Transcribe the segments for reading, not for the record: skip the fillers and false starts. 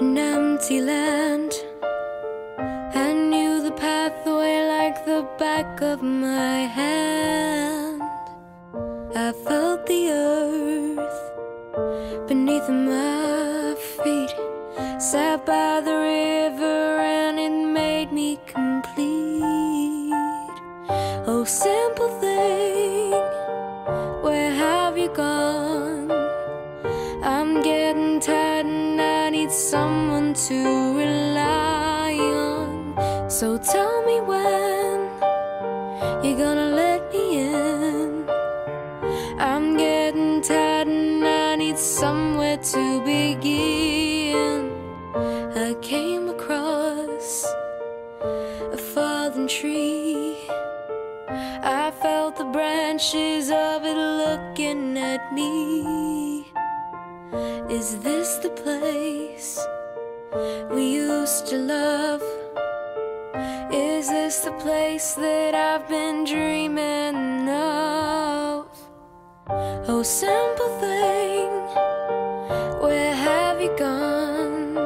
an empty land. I knew the pathway like the back of my hand. I felt the earth beneath my feet, sat by the river and it made me complete. Oh, simple thing, where have you gone? I'm getting tired and I need someone to rely on. So tell me when you're gonna let me in. I'm getting tired and I need somewhere to begin. I came across a fallen tree. I felt the branches of it looking at me. Is this the place we used to love? Is this the place that I've been dreaming of? Oh, simple thing, where have you gone?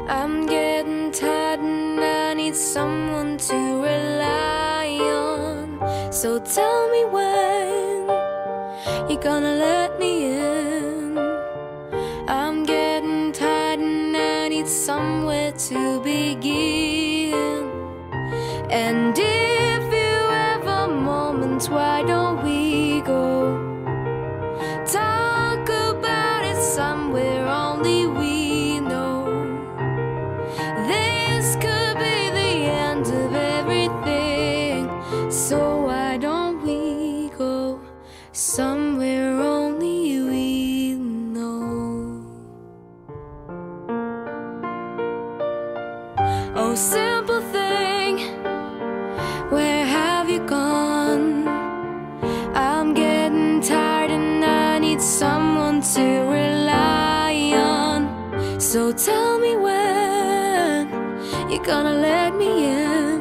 I'm getting tired and I need someone to rely on. So tell me when you're gonna let me in. I'm getting tired and I need somewhere to begin. And if you have a moment, why don't we go talk about it somewhere only we know? This could be the end of everything, so why don't we go somewhere only we know? Oh, simple thing, where have you gone? I'm getting tired and I need someone to rely on. So tell me when you're gonna let me in.